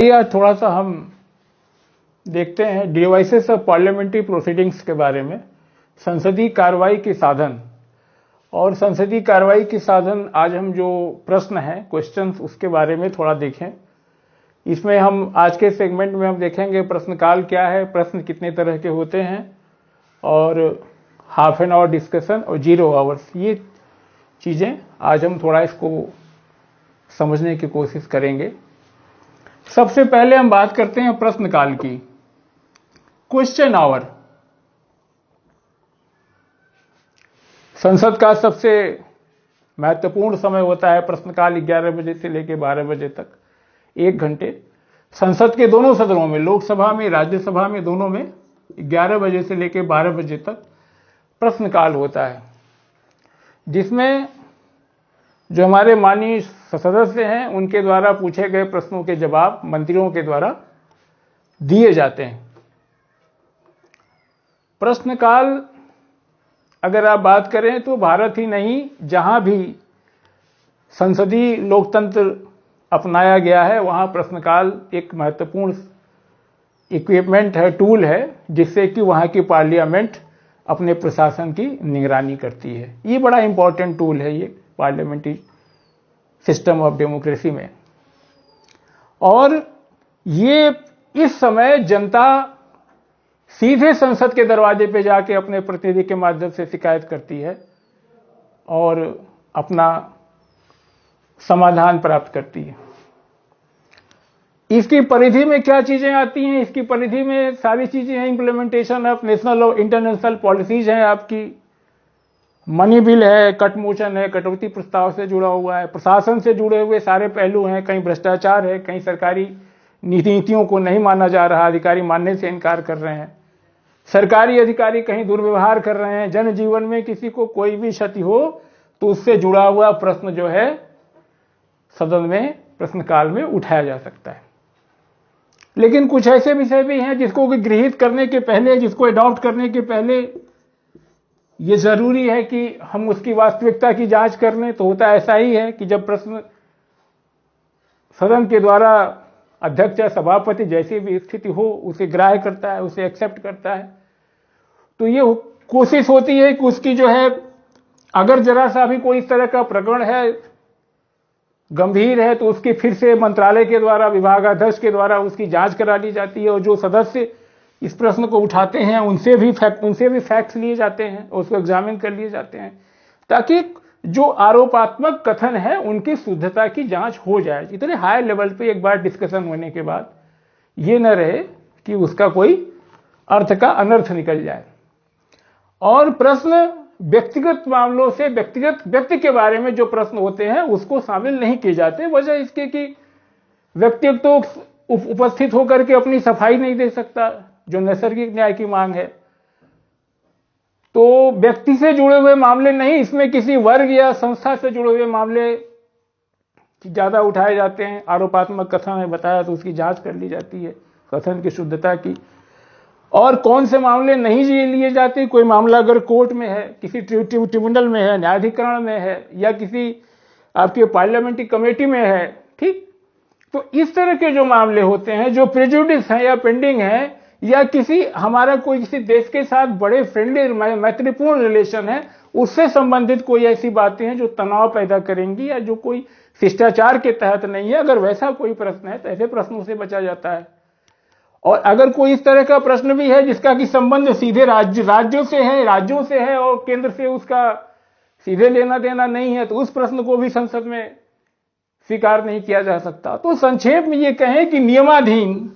या थोड़ा सा हम देखते हैं डिवाइसेस ऑफ पार्लियामेंट्री प्रोसीडिंग्स के बारे में, संसदीय कार्रवाई के साधन। और संसदीय कार्रवाई के साधन आज हम जो प्रश्न हैं, क्वेश्चंस, उसके बारे में थोड़ा देखें। इसमें हम आज के सेगमेंट में हम देखेंगे प्रश्नकाल क्या है, प्रश्न कितने तरह के होते हैं, और हाफ एन आवर डिस्कशन और 0 आवर्स, ये चीज़ें आज हम थोड़ा इसको समझने की कोशिश करेंगे। सबसे पहले हम बात करते हैं प्रश्नकाल की। क्वेश्चन आवर संसद का सबसे महत्वपूर्ण समय होता है। प्रश्नकाल 11 बजे से लेकर 12 बजे तक 1 घंटे संसद के दोनों सदनों में, लोकसभा में, राज्यसभा में, दोनों में 11 बजे से लेकर 12 बजे तक प्रश्नकाल होता है, जिसमें जो हमारे माननीय सदस्य हैं उनके द्वारा पूछे गए प्रश्नों के जवाब मंत्रियों के द्वारा दिए जाते हैं। प्रश्नकाल अगर आप बात करें तो भारत ही नहीं, जहां भी संसदीय लोकतंत्र अपनाया गया है वहां प्रश्नकाल एक महत्वपूर्ण इक्विपमेंट है, टूल है, जिससे कि वहां की पार्लियामेंट अपने प्रशासन की निगरानी करती है। ये बड़ा इंपॉर्टेंट टूल है ये पार्लियामेंट्री सिस्टम ऑफ डेमोक्रेसी में। और ये इस समय जनता सीधे संसद के दरवाजे पे जाके अपने प्रतिनिधि के माध्यम से शिकायत करती है और अपना समाधान प्राप्त करती है। इसकी परिधि में क्या चीजें आती हैं? इसकी परिधि में सारी चीजें हैं। इंप्लीमेंटेशन ऑफ नेशनल और इंटरनेशनल पॉलिसीज हैं, आपकी मनी बिल है, कट मोशन है, कटौती प्रस्ताव से जुड़ा हुआ है, प्रशासन से जुड़े हुए सारे पहलू हैं। कहीं भ्रष्टाचार है, कहीं सरकारी नीतियों को नहीं माना जा रहा, अधिकारी मानने से इनकार कर रहे हैं, सरकारी अधिकारी कहीं दुर्व्यवहार कर रहे हैं, जनजीवन में किसी को कोई भी क्षति हो तो उससे जुड़ा हुआ प्रश्न जो है सदन में प्रश्नकाल में उठाया जा सकता है। लेकिन कुछ ऐसे विषय भी हैं जिसको गृहीत करने के पहले, जिसको अडॉप्ट करने के पहले ये जरूरी है कि हम उसकी वास्तविकता की जांच कर लें। तो होता ऐसा ही है कि जब प्रश्न सदन के द्वारा अध्यक्ष या सभापति जैसी भी स्थिति हो उसे ग्राह्य करता है, उसे एक्सेप्ट करता है, तो ये कोशिश होती है कि उसकी जो है, अगर जरा सा भी कोई इस तरह का प्रकरण है, गंभीर है, तो उसकी फिर से मंत्रालय के द्वारा, विभागाध्यक्ष के द्वारा उसकी जांच करा ली जाती है। और जो सदस्य इस प्रश्न को उठाते हैं उनसे भी फैक्ट्स लिए जाते हैं और उसको एग्जामिन कर लिए जाते हैं, ताकि जो आरोपात्मक कथन है उनकी शुद्धता की जांच हो जाए। इतने हाई लेवल पे एक बार डिस्कशन होने के बाद ये न रहे कि उसका कोई अर्थ का अनर्थ निकल जाए। और प्रश्न व्यक्तिगत मामलों से, व्यक्ति के बारे में जो प्रश्न होते हैं उसको शामिल नहीं किए जाते। वजह इसके कि व्यक्ति तो उपस्थित होकर के अपनी सफाई नहीं दे सकता, जो नैसर्गिक न्याय की मांग है। तो व्यक्ति से जुड़े हुए मामले नहीं, इसमें किसी वर्ग या संस्था से जुड़े हुए मामले ज्यादा उठाए जाते हैं। आरोपात्मक कथन है बताया तो उसकी जांच कर ली जाती है, कथन की शुद्धता की। और कौन से मामले नहीं लिए जाते, कोई मामला अगर कोर्ट में है, किसी ट्रिब्यूनल में है, न्यायाधिकरण में है, या किसी आपके पार्लियामेंट्री कमेटी में है, ठीक, तो इस तरह के जो मामले होते हैं, जो प्रेजुडिस हैं या पेंडिंग हैं, या किसी हमारा कोई किसी देश के साथ बड़े फ्रेंडली मैत्रीपूर्ण रिलेशन है, उससे संबंधित कोई ऐसी बातें हैं जो तनाव पैदा करेंगी या जो कोई शिष्टाचार के तहत नहीं है, अगर वैसा कोई प्रश्न है तो ऐसे प्रश्नों से बचा जाता है। और अगर कोई इस तरह का प्रश्न भी है जिसका कि संबंध सीधे राज्यों से है और केंद्र से उसका सीधे लेना देना नहीं है, तो उस प्रश्न को भी संसद में स्वीकार नहीं किया जा सकता। तो संक्षेप में ये कहें कि नियमाधीन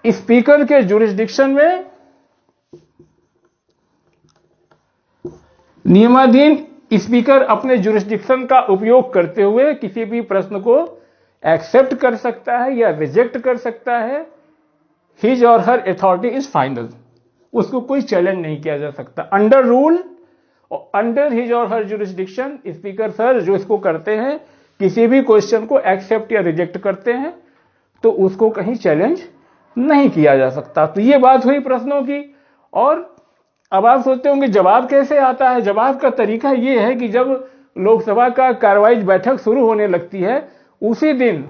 स्पीकर के जुरिस्डिक्शन में, नियमाधीन स्पीकर अपने जुरिस्डिक्शन का उपयोग करते हुए किसी भी प्रश्न को एक्सेप्ट कर सकता है या रिजेक्ट कर सकता है। हिज और हर अथॉरिटी इज फाइनल, उसको कोई चैलेंज नहीं किया जा सकता। अंडर रूल और अंडर हिज और हर जुरिस्डिक्शन स्पीकर सर जो इसको करते हैं, किसी भी क्वेश्चन को एक्सेप्ट या रिजेक्ट करते हैं तो उसको कहीं चैलेंज नहीं किया जा सकता। तो ये बात हुई प्रश्नों की। और अब आप सोचते होंगे जवाब कैसे आता है। जवाब का तरीका ये है कि जब लोकसभा का कार्रवाई बैठक शुरू होने लगती है, उसी दिन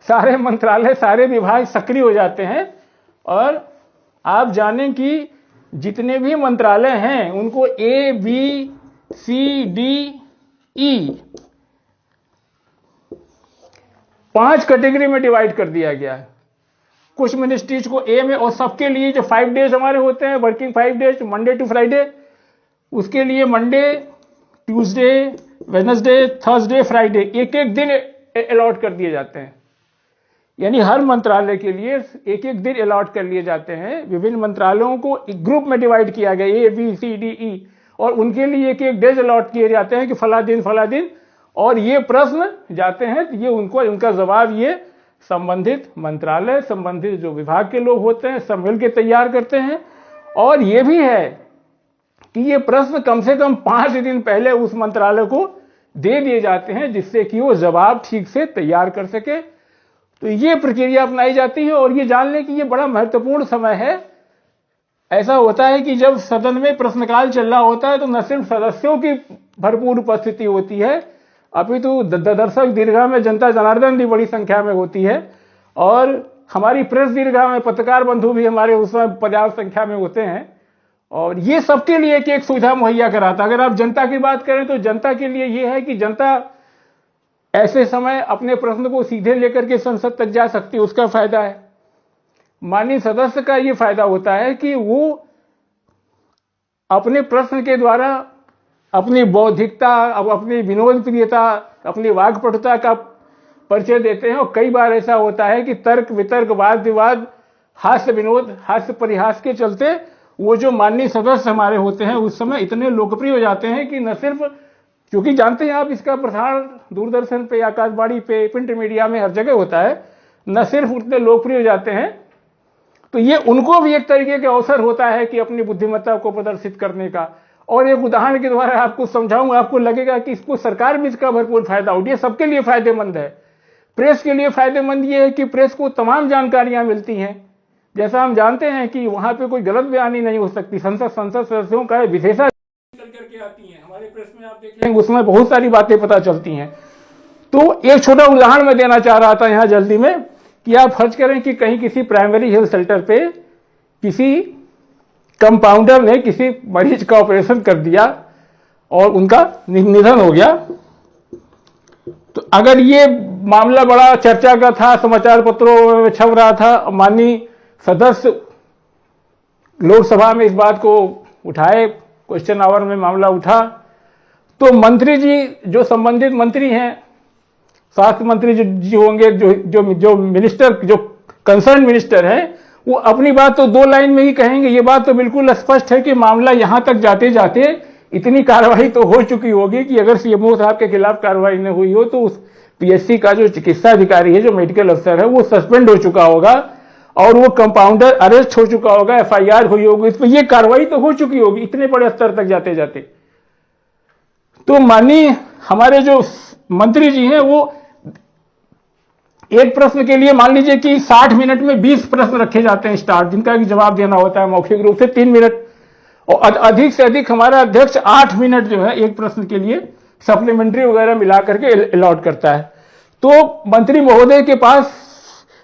सारे मंत्रालय, सारे विभाग सक्रिय हो जाते हैं। और आप जानें कि जितने भी मंत्रालय हैं उनको A, B, C, D, E 5 category में डिवाइड कर दिया गया है। कुछ मिनिस्ट्रीज को A में, और सबके लिए जो 5 डेज हमारे होते हैं, working 5 days, Monday to Friday, उसके लिए Monday, Tuesday, Wednesday, Thursday, Friday एक एक दिन अलॉट कर दिए जाते हैं। यानी हर मंत्रालय के लिए एक एक दिन अलॉट कर लिए जाते हैं। विभिन्न मंत्रालयों को एक ग्रुप में डिवाइड किया गया, A, B, C, D, E, और उनके लिए एक एक डेज अलॉट किए जाते हैं कि फला दिन, और ये प्रश्न जाते हैं तो ये उनका जवाब ये संबंधित मंत्रालय, संबंधित जो विभाग के लोग होते हैं सब मिल के तैयार करते हैं। और ये भी है कि ये प्रश्न कम से कम 5 दिन पहले उस मंत्रालय को दे दिए जाते हैं, जिससे कि वो जवाब ठीक से तैयार कर सके। तो ये प्रक्रिया अपनाई जाती है। और ये जान लें कि ये बड़ा महत्वपूर्ण समय है। ऐसा होता है कि जब सदन में प्रश्नकाल चल रहा होता है तो न सिर्फ सदस्यों की भरपूर उपस्थिति होती है, अपितु दर्शक दीर्घा में जनता जनार्दन भी बड़ी संख्या में होती है, और हमारी प्रेस दीर्घा में पत्रकार बंधु भी हमारे उसमें पर्याप्त संख्या में होते हैं। और ये सबके लिए एक सुविधा मुहैया कराता। अगर आप जनता की बात करें तो जनता के लिए ये है कि जनता ऐसे समय अपने प्रश्न को सीधे लेकर के संसद तक जा सकती है, उसका फायदा है। माननीय सदस्य का ये फायदा होता है कि वो अपने प्रश्न के द्वारा अपनी बौद्धिकता, अपनी विनोद प्रियता, अपनी वाक्पटुता का परिचय देते हैं। और कई बार ऐसा होता है कि तर्क वितर्क, वाद विवाद, हास्य विनोद, हास्य परिहास के चलते वो जो माननीय सदस्य हमारे होते हैं उस समय इतने लोकप्रिय हो जाते हैं कि न सिर्फ, क्योंकि जानते हैं आप इसका प्रसारण दूरदर्शन पे, आकाशवाणी पे, प्रिंट मीडिया में हर जगह होता है, न सिर्फ उतने लोकप्रिय हो जाते हैं, तो ये उनको भी एक तरीके के अवसर होता है कि अपनी बुद्धिमत्ता को प्रदर्शित करने का। और एक उदाहरण के द्वारा आपको समझाऊंगा, आपको लगेगा कि इसको सरकार भी इसका भरपूर फायदा उठाए। सबके लिए फायदेमंद है। प्रेस के लिए फायदेमंद ये है कि प्रेस को तमाम जानकारियां मिलती हैं। जैसा हम जानते हैं कि वहां पे कोई गलत बयानी नहीं हो सकती। संसद सदस्यों का विशेषाधिकार करके आती हैं हमारे प्रेस में, आप देखेंगे उसमें बहुत सारी बातें पता चलती हैं। तो एक छोटा उदाहरण मैं देना चाह रहा था यहां जल्दी में, कि आप फर्ज करें कि कहीं किसी प्राइमरी हेल्थ सेंटर पे किसी कंपाउंडर ने किसी मरीज का ऑपरेशन कर दिया और उनका निधन हो गया। तो अगर ये मामला बड़ा चर्चा का था, समाचार पत्रों में छप रहा था, माननीय सदस्य लोकसभा में इस बात को उठाए, क्वेश्चन आवर में मामला उठा, तो मंत्री जी, जो संबंधित मंत्री हैं, स्वास्थ्य मंत्री जी होंगे, जो मिनिस्टर, जो कंसर्न मिनिस्टर हैं, वो अपनी बात तो 2 लाइन में ही कहेंगे। ये बात तो बिल्कुल स्पष्ट है कि मामला यहां तक जाते जाते इतनी कार्रवाई तो हो चुकी होगी कि अगर सीएमओ साहब के खिलाफ कार्रवाई न हुई हो तो उस पीएससी का जो चिकित्सा अधिकारी है, जो मेडिकल अफसर है, वो सस्पेंड हो चुका होगा और वो कंपाउंडर अरेस्ट हो चुका होगा, एफआईआर हुई होगी, इस पर ये कार्रवाई तो हो चुकी होगी इतने बड़े स्तर तक जाते जाते। तो माननीय हमारे जो मंत्री जी हैं, वो एक प्रश्न के लिए मान लीजिए कि 60 मिनट में 20 प्रश्न रखे जाते हैं स्टार्ट, जिनका भी जवाब देना होता है मौखिक रूप से 3 मिनट, और अधिक से अधिक हमारा अध्यक्ष 8 मिनट जो है एक प्रश्न के लिए सप्लीमेंट्री वगैरह मिला करके अलॉट करता है। तो मंत्री महोदय के पास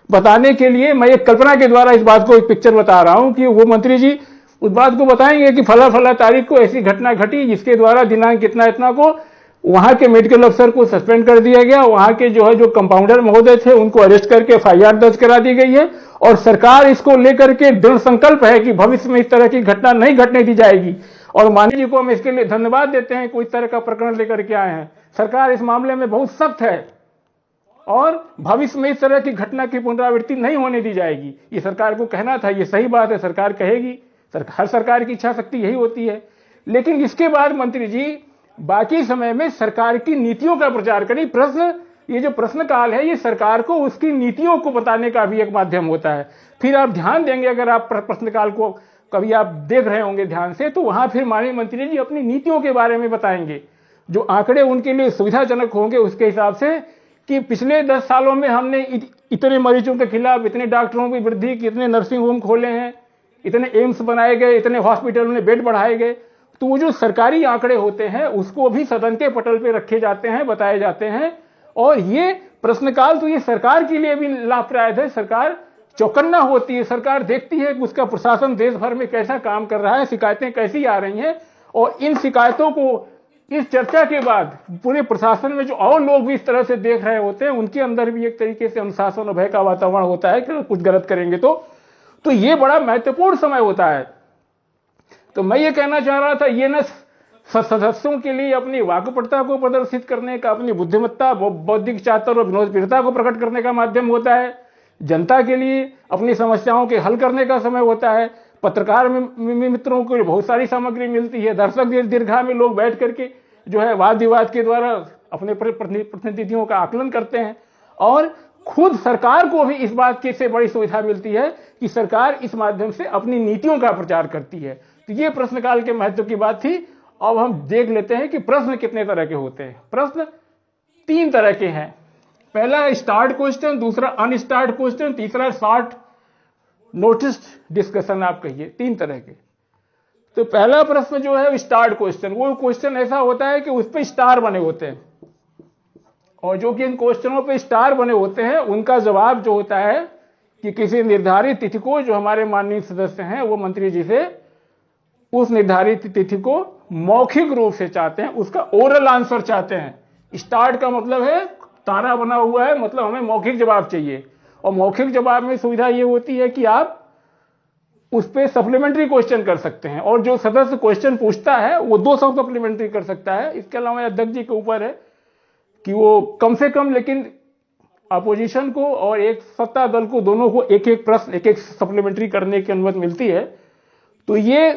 बताने के लिए मैं एक कल्पना के द्वारा इस बात को एक पिक्चर बता रहा हूं कि वो मंत्री जी उस बात को बताएंगे कि फला फला तारीख को ऐसी घटना घटी जिसके द्वारा दिनांक इतना इतना को वहां के मेडिकल अफसर को सस्पेंड कर दिया गया, वहां के जो कंपाउंडर महोदय थे उनको अरेस्ट करके एफआईआर दर्ज करा दी गई है, और सरकार इसको लेकर के दृढ़ संकल्प है कि भविष्य में इस तरह की घटना नहीं घटने दी जाएगी। और माननीय जी को हम इसके लिए धन्यवाद देते हैं, कोई तरह का प्रकरण लेकर के आए हैं। सरकार इस मामले में बहुत सख्त है और भविष्य में इस तरह की घटना की पुनरावृत्ति नहीं होने दी जाएगी। ये सरकार को कहना था, ये सही बात है, सरकार कहेगी, हर सरकार की इच्छा शक्ति यही होती है। लेकिन इसके बाद मंत्री जी बाकी समय में सरकार की नीतियों का प्रचार करें। प्रश्न, ये जो प्रश्न काल है, ये सरकार को उसकी नीतियों को बताने का भी एक माध्यम होता है। फिर आप ध्यान देंगे, अगर आप प्रश्नकाल को कभी आप देख रहे होंगे ध्यान से, तो वहां फिर माननीय मंत्री जी अपनी नीतियों के बारे में बताएंगे, जो आंकड़े उनके लिए सुविधाजनक होंगे उसके हिसाब से, कि पिछले 10 सालों में हमने इतने मरीजों के खिलाफ इतने डॉक्टरों की वृद्धि की, इतने नर्सिंग होम खोले हैं, इतने एम्स बनाए गए, इतने हॉस्पिटलों में बेड बढ़ाए गए। तो वो जो सरकारी आंकड़े होते हैं उसको भी सदन के पटल पे रखे जाते हैं, बताए जाते हैं। और ये प्रश्नकाल तो ये सरकार के लिए भी लाभप्रद है। सरकार चौकन्ना होती है, सरकार देखती है कि उसका प्रशासन देश भर में कैसा काम कर रहा है, शिकायतें कैसी आ रही हैं, और इन शिकायतों को इस चर्चा के बाद पूरे प्रशासन में जो और लोग भी इस तरह से देख रहे होते हैं, उनके अंदर भी एक तरीके से अनुशासन और भय का वातावरण होता है कि कुछ गलत करेंगे तो ये बड़ा महत्वपूर्ण समय होता है। तो मैं ये कहना चाह रहा था, ये न सदस्यों के लिए अपनी वाकपटुता को प्रदर्शित करने का, अपनी बुद्धिमत्ता, बौद्धिक चातुर्य और विनोदप्रियता को प्रकट करने का माध्यम होता है, जनता के लिए अपनी समस्याओं के हल करने का समय होता है, पत्रकार मित्रों को बहुत सारी सामग्री मिलती है, दर्शक दीर्घा में लोग बैठ करके जो है वाद विवाद के द्वारा अपने प्रतिनिधियों का आकलन करते हैं, और खुद सरकार को भी इस बात की से बड़ी सुविधा मिलती है कि सरकार इस माध्यम से अपनी नीतियों का प्रचार करती है। तो ये प्रश्नकाल के महत्व की बात थी। अब हम देख लेते हैं कि प्रश्न कितने तरह के होते हैं। प्रश्न 3 तरह के हैं। पहला स्टार्ट क्वेश्चन, दूसरा अनस्टार्ट क्वेश्चन, तीसरा शॉर्ट नोटिस डिस्कशन आप कहिए, 3 तरह के। तो पहला प्रश्न जो है स्टार्ट क्वेश्चन, वो क्वेश्चन ऐसा होता है कि उस पर स्टार बने होते हैं, और जो कि इन क्वेश्चनों पे स्टार बने होते हैं उनका जवाब जो होता है कि किसी निर्धारित तिथि को जो हमारे माननीय सदस्य हैं वो मंत्री जी से उस निर्धारित तिथि को मौखिक रूप से चाहते हैं, उसका ओरल आंसर चाहते हैं। स्टार्ट का मतलब है तारा बना हुआ है, मतलब हमें मौखिक जवाब चाहिए, और मौखिक जवाब में सुविधा ये होती है कि आप उस पर सप्लीमेंट्री क्वेश्चन कर सकते हैं, और जो सदस्य क्वेश्चन पूछता है वो 200 सप्लीमेंट्री कर सकता है। इसके अलावा अध्यक्ष जी के ऊपर है कि वो कम से कम, लेकिन अपोजिशन को और एक सत्ता दल को दोनों को एक एक प्रश्न एक एक सप्लीमेंट्री करने की अनुमति मिलती है। तो ये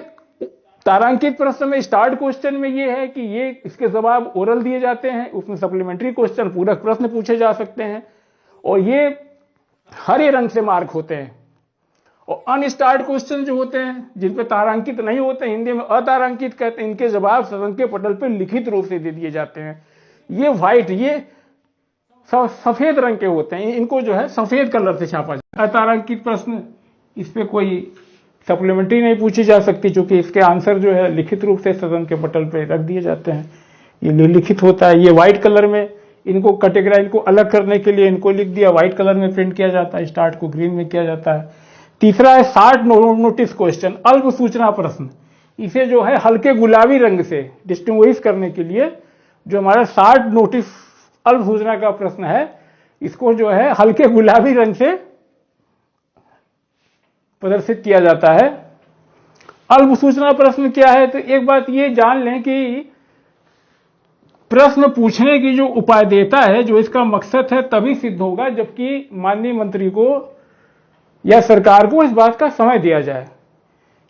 तारांकित प्रश्न में स्टार्ट क्वेश्चन में ये है कि ये इसके जवाब ओरल दिए जाते हैं, उसमें सप्लीमेंट्री क्वेश्चन पूरक प्रश्न पूछे जा सकते हैं, और ये हरे रंग से मार्क होते हैं। और अनस्टार्ट क्वेश्चन जो होते हैं जिन पे तारांकित नहीं होते, हिंदी में अतारांकित कहते हैं, इनके जवाब सदन के पटल पे लिखित रूप से दे दिए जाते हैं। ये व्हाइट, ये सफेद रंग के होते हैं, इनको जो है सफेद कलर से छापा जाता है। अतारांकित प्रश्न, इस पे कोई सप्लीमेंट्री नहीं पूछी जा सकती, क्योंकि इसके आंसर जो है लिखित रूप से सदन के पटल पे रख दिए जाते हैं, ये लिखित होता है। ये व्हाइट कलर में इनको कैटेगराइज, इनको अलग करने के लिए इनको लिख दिया, व्हाइट कलर में प्रिंट किया जाता है, स्टार्ट को ग्रीन में किया जाता है। तीसरा है शॉर्ट नोटिस क्वेश्चन, अल्प सूचना प्रश्न। इसे जो है हल्के गुलाबी रंग से डिस्टिंग्विश करने के लिए जो हमारा शॉर्ट नोटिस अल्प सूचना का प्रश्न है, इसको जो है हल्के गुलाबी रंग से प्रदर्शित किया जाता है। अल्प सूचना प्रश्न क्या है, तो एक बात ये जान लें कि प्रश्न पूछने की जो उपादेयता है, जो इसका मकसद है, तभी सिद्ध होगा जबकि माननीय मंत्री को या सरकार को इस बात का समय दिया जाए।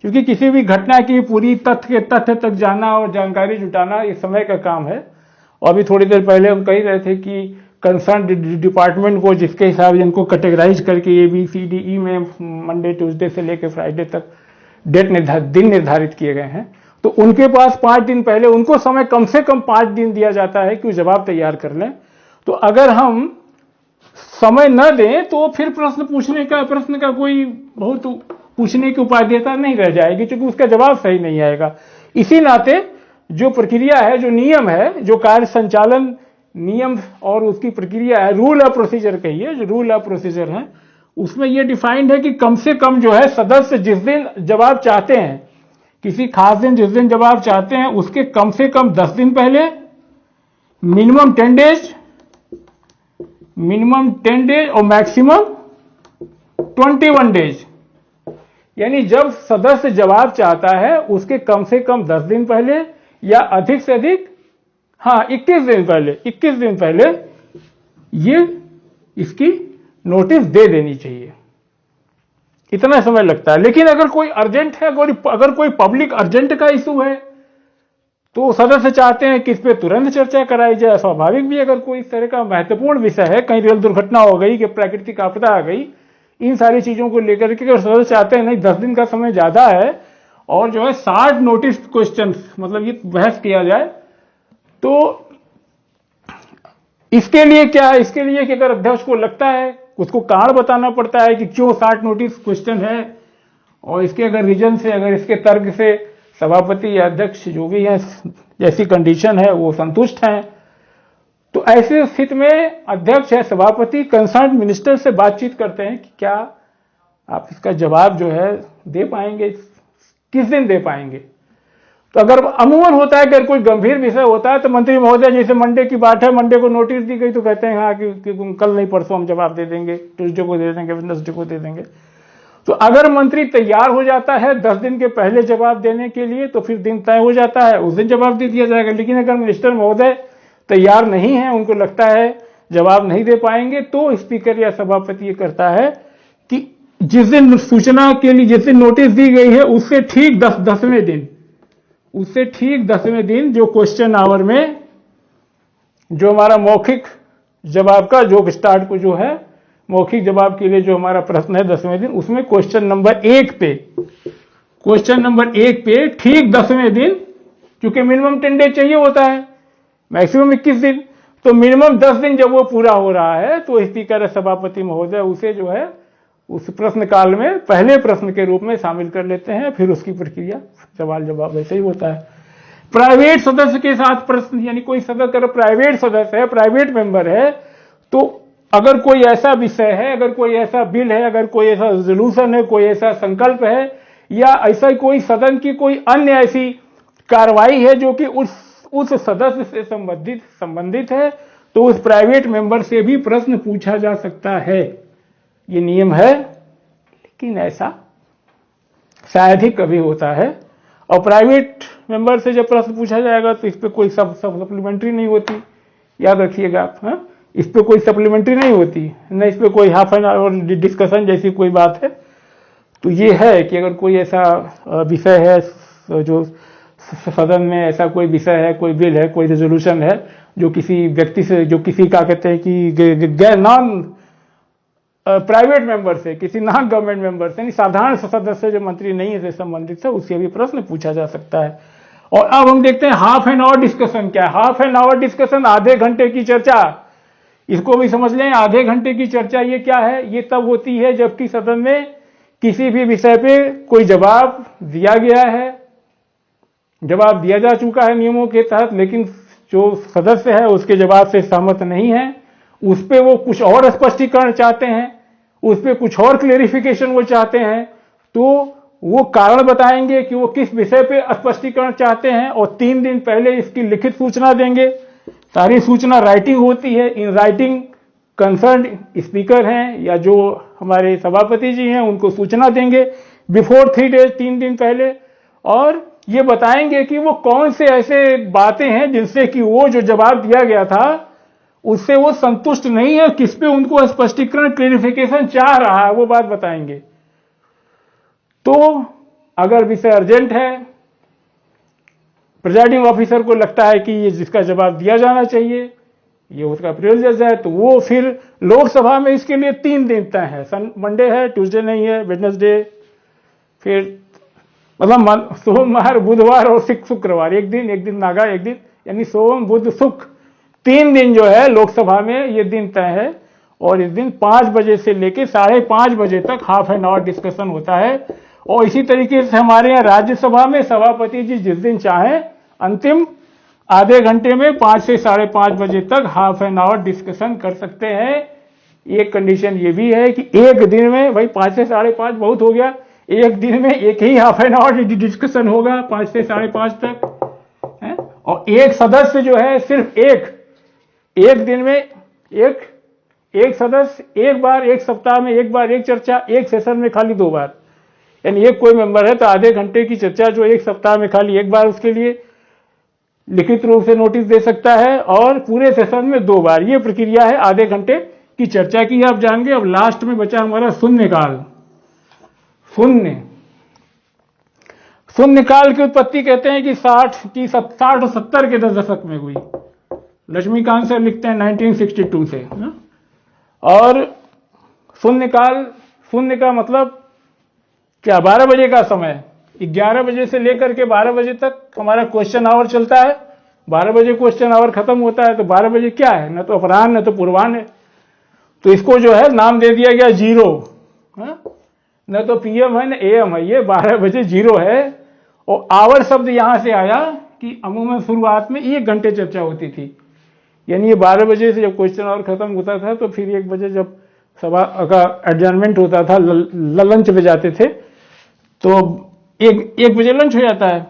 क्योंकि किसी भी घटना की पूरी तथ्य तक जाना और जानकारी जुटाना ये समय का काम है। और अभी थोड़ी देर पहले हम कह रहे थे कि कंसर्न डिपार्टमेंट को जिसके हिसाब से इनको कैटेगराइज करके ABCDE में मंडे ट्यूसडे से लेकर फ्राइडे तक दिन निर्धारित किए गए हैं, तो उनके पास 5 दिन पहले उनको समय कम से कम 5 दिन दिया जाता है कि वो जवाब तैयार कर लें। तो अगर हम समय न दें तो फिर प्रश्न का कोई बहुत पूछने की उपादेयता नहीं रह जाएगी, क्योंकि उसका जवाब सही नहीं आएगा। इसी नाते जो प्रक्रिया है, जो नियम है, जो कार्य संचालन नियम और उसकी प्रक्रिया है, रूल ऑफ प्रोसीजर कहिए, जो रूल ऑफ प्रोसीजर है, उसमें यह डिफाइंड है कि कम से कम जो है सदस्य जिस दिन जवाब चाहते हैं, किसी खास दिन जिस दिन जवाब चाहते हैं, उसके कम से कम 10 दिन पहले, मिनिमम 10 डेज और मैक्सिमम 21 डेज, यानी जब सदस्य जवाब चाहता है उसके कम से कम 10 दिन पहले या अधिक से अधिक 21 दिन पहले ये इसकी नोटिस दे देनी चाहिए। इतना समय लगता है। लेकिन अगर कोई अर्जेंट है, अगर कोई पब्लिक अर्जेंट का इशू है, तो सदस्य चाहते हैं कि इस पे तुरंत चर्चा कराई जाए। स्वाभाविक भी, अगर कोई इस तरह का महत्वपूर्ण विषय है, कहीं रेल दुर्घटना हो गई कि प्राकृतिक आपदा आ गई, इन सारी चीजों को लेकर के अगर सदस्य चाहते हैं नहीं 10 दिन का समय ज्यादा है और जो है 60 नोटिस क्वेश्चन, मतलब ये बहस किया जाए, तो इसके लिए क्या है, इसके लिए कि अगर अध्यक्ष को लगता है, उसको कारण बताना पड़ता है कि क्यों 60 नोटिस क्वेश्चन है, और इसके अगर रीजन से, अगर इसके तर्क से सभापति या अध्यक्ष जो भी है जैसी कंडीशन है वो संतुष्ट हैं, तो ऐसी स्थिति में अध्यक्ष या सभापति कंसर्न मिनिस्टर से बातचीत करते हैं कि क्या आप इसका जवाब जो है दे पाएंगे, किस दिन दे पाएंगे। तो अगर अमूमन होता है कि अगर कोई गंभीर विषय होता है तो मंत्री महोदय, जैसे मंडे की बात है, मंडे को नोटिस दी गई तो कहते हैं हाँ कि कल नहीं परसों हम जवाब दे देंगे, ट्यूसडे को दे देंगे, वेडनेसडे को दे देंगे। तो अगर मंत्री तैयार हो जाता है 10 दिन के पहले जवाब देने के लिए तो फिर दिन तय हो जाता है, उस दिन जवाब दे दिया जाएगा। लेकिन अगर मिनिस्टर महोदय तैयार नहीं है, उनको लगता है जवाब नहीं दे पाएंगे, तो स्पीकर या सभापति ये करता है कि जिस दिन सूचना के लिए जिस दिन नोटिस दी गई है उससे ठीक 10वें दिन जो क्वेश्चन आवर में जो हमारा मौखिक जवाब का जो स्टार्ट को जो है मौखिक जवाब के लिए जो हमारा प्रश्न है 10वें दिन, उसमें क्वेश्चन नंबर 1 पे ठीक 10वें दिन, क्योंकि मिनिमम 10 डेज चाहिए होता है, मैक्सिमम 21 दिन, तो मिनिमम 10 दिन जब वो पूरा हो रहा है तो स्पीकर सभापति महोदय उसे जो है उस प्रश्न काल में पहले प्रश्न के रूप में शामिल कर लेते हैं। फिर उसकी प्रक्रिया सवाल जवाब ऐसे ही होता है। प्राइवेट सदस्य के साथ प्रश्न, यानी कोई सदस्य प्राइवेट सदस्य है, प्राइवेट मेंबर है, तो अगर कोई ऐसा विषय है, अगर कोई ऐसा बिल है, अगर कोई ऐसा रेजोल्यूशन है, कोई ऐसा संकल्प है, या ऐसा कोई सदन की कोई अन्य ऐसी कार्रवाई है जो कि उस सदस्य से संबंधित है, तो उस प्राइवेट मेंबर से भी प्रश्न पूछा जा सकता है। ये नियम है, लेकिन ऐसा शायद ही कभी होता है। और प्राइवेट मेंबर से जब प्रश्न पूछा जाएगा तो इस पे कोई सप्लीमेंट्री नहीं होती, याद रखिएगा आप। हाँ, इस पे कोई सप्लीमेंट्री नहीं होती, न इस पे कोई हाफ एन आवर डिस्कशन जैसी कोई बात है। तो ये है कि अगर कोई ऐसा विषय है जो सदन में ऐसा कोई विषय है, कोई बिल है, कोई रेजोल्यूशन है जो किसी व्यक्ति से, जो किसी का कहते हैं कि नॉन प्राइवेट मेंबर से, किसी नॉन गवर्नमेंट मेंबर से, साधारण सदस्य जो मंत्री नहीं है से संबंधित है, उससे भी प्रश्न पूछा जा सकता है। और अब हम देखते हैं हाफ एन आवर डिस्कशन क्या है। हाफ एन आवर डिस्कशन, आधे घंटे की चर्चा, इसको भी समझ लें। आधे घंटे की चर्चा ये क्या है, ये तब होती है जबकि सदन में किसी भी विषय पे कोई जवाब दिया गया है, जवाब दिया जा चुका है नियमों के तहत, लेकिन जो सदस्य है उसके जवाब से सहमत नहीं है, उस पे वो कुछ और स्पष्टीकरण चाहते हैं, उस पे कुछ और क्लेरिफिकेशन वो चाहते हैं, तो वो कारण बताएंगे कि वो किस विषय पे स्पष्टीकरण चाहते हैं, और 3 दिन पहले इसकी लिखित सूचना देंगे। सारी सूचना राइटिंग होती है। इन राइटिंग कंसर्न स्पीकर हैं या जो हमारे सभापति जी हैं उनको सूचना देंगे बिफोर 3 डेज, 3 दिन पहले, और ये बताएंगे कि वो कौन से ऐसे बातें हैं जिनसे कि वो जो जवाब दिया गया था उससे वो संतुष्ट नहीं है, किस पे उनको स्पष्टीकरण क्लेरिफिकेशन चाह रहा है, वो बात बताएंगे। तो अगर विषय अर्जेंट है, प्रिजाइडिंग ऑफिसर को लगता है कि ये जिसका जवाब दिया जाना चाहिए ये उसका प्रिविलेज है, तो वो फिर लोकसभा में इसके लिए 3 दिन तय है। मंडे है, ट्यूसडे नहीं है, वेडनेसडे, फिर मतलब सोमवार, बुधवार और शुक्रवार, एक दिन नागा, एक दिन, यानी सोम बुध शुक्र 3 दिन जो है लोकसभा में ये दिन तय है। और इस दिन 5 बजे से लेकर 5:30 बजे तक हाफ एन आवर डिस्कशन होता है। और इसी तरीके से हमारे यहाँ राज्यसभा में सभापति जी जिस दिन चाहें अंतिम आधे घंटे में 5 से 5:30 बजे तक हाफ एन आवर डिस्कशन कर सकते हैं। एक कंडीशन ये भी है कि एक दिन में, भाई 5 से 5:30 बहुत हो गया, एक दिन में एक ही हाफ एन आवर डिस्कशन होगा 5 से 5:30 तक है। और एक सदस्य जो है सिर्फ एक दिन में एक सदस्य एक बार, एक सप्ताह में एक बार, एक चर्चा, एक सेशन में खाली 2 बार, यानी एक कोई मेंबर है तो आधे घंटे की चर्चा जो एक सप्ताह में खाली एक बार उसके लिए लिखित रूप से नोटिस दे सकता है, और पूरे सेशन में 2 बार। ये प्रक्रिया है आधे घंटे की चर्चा की, आप जान गए। अब लास्ट में बचा हमारा शून्यकाल। शून्यकाल की उत्पत्ति कहते हैं कि 60 और 70 के दशक में हुई। लक्ष्मीकांत सर लिखते हैं 1962 से। और शून्य का मतलब क्या, 12 बजे का समय, 11 बजे से लेकर के 12 बजे तक हमारा क्वेश्चन आवर चलता है। 12 बजे क्वेश्चन आवर खत्म होता है, तो 12 बजे क्या है, न तो अपराह्न न तो पूर्वाह्न है, तो इसको जो है नाम दे दिया गया 0। न तो PM है न AM है, ये 12 बजे 0 है। और आवर शब्द यहां से आया कि अमूमन शुरुआत में 1 घंटे चर्चा होती थी, यानी ये 12 बजे से जब क्वेश्चन आवर खत्म होता था तो फिर 1 बजे जब सभा का एडजर्नमेंट होता था, लंच पे जाते थे, तो 1 बजे लंच हो जाता है,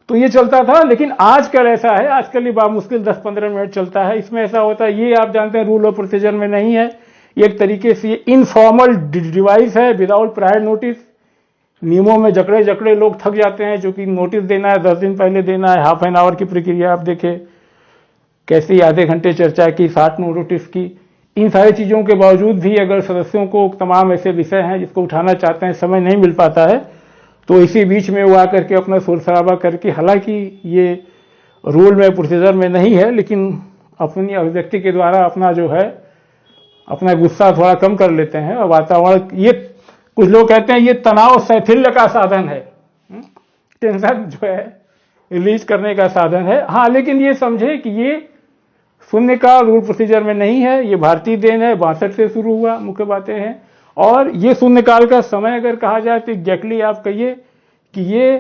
तो ये चलता था। लेकिन आजकल ऐसा है, आजकल ये बामुश्किल 10-15 मिनट चलता है। इसमें ऐसा होता है, ये आप जानते हैं रूल ऑफ प्रोसीजर में नहीं है, एक तरीके से इनफॉर्मल डिवाइस है, विदाउट प्रायर नोटिस। नियमों में जकड़े जकड़े लोग थक जाते हैं, जो कि नोटिस देना है 10 दिन पहले देना है, हाफ एन आवर की प्रक्रिया आप देखें, कैसे आधे घंटे चर्चा की, 60 नोटिस की। इन सारी चीज़ों के बावजूद भी अगर सदस्यों को तमाम ऐसे विषय हैं जिसको उठाना चाहते हैं, समय नहीं मिल पाता है, तो इसी बीच में वो आकर के अपना शोर शराबा करके, हालांकि ये रूल में प्रोसीजर में नहीं है, लेकिन अपनी अभिव्यक्ति के द्वारा अपना जो है अपना गुस्सा थोड़ा कम कर लेते हैं। और वातावरण, ये कुछ लोग कहते हैं ये तनाव शैथिल्य का साधन है, टेंशन जो है रिलीज करने का साधन है। हाँ, लेकिन ये समझे कि ये शून्यकाल रूल प्रोसीजर में नहीं है, ये भारतीय देन है, 62 से शुरू हुआ, मुख्य बातें हैं। और ये शून्यकाल का समय अगर कहा जाए तो एग्जैक्टली आप कहिए कि ये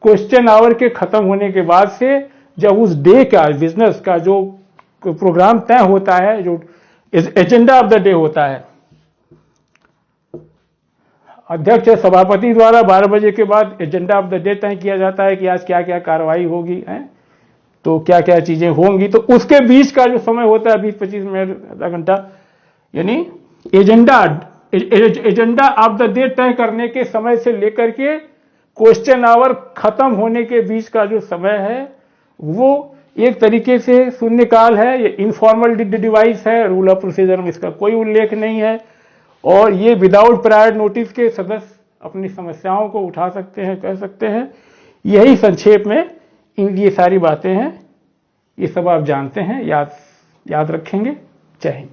क्वेश्चन आवर के खत्म होने के बाद से जब उस डे का बिजनेस का जो प्रोग्राम तय होता है, जो एजेंडा ऑफ द डे होता है, अध्यक्ष सभापति द्वारा 12 बजे के बाद एजेंडा ऑफ द डे तय किया जाता है कि आज क्या क्या कार्रवाई होगी, है तो क्या क्या चीजें होंगी। तो उसके बीच का जो समय होता है 20-25 मिनट, आधा घंटा, यानी एजेंडा ऑफ द डे तय करने के समय से लेकर के क्वेश्चन आवर खत्म होने के बीच का जो समय है, वो एक तरीके से शून्यकाल है। ये इनफॉर्मल डिवाइस है, रूल ऑफ प्रोसीजर में इसका कोई उल्लेख नहीं है। और ये विदाउट प्रायर नोटिस के सदस्य अपनी समस्याओं को उठा सकते हैं, कह सकते हैं। यही संक्षेप में ये सारी बातें हैं, ये सब आप जानते हैं, याद रखेंगे। जय हिंद।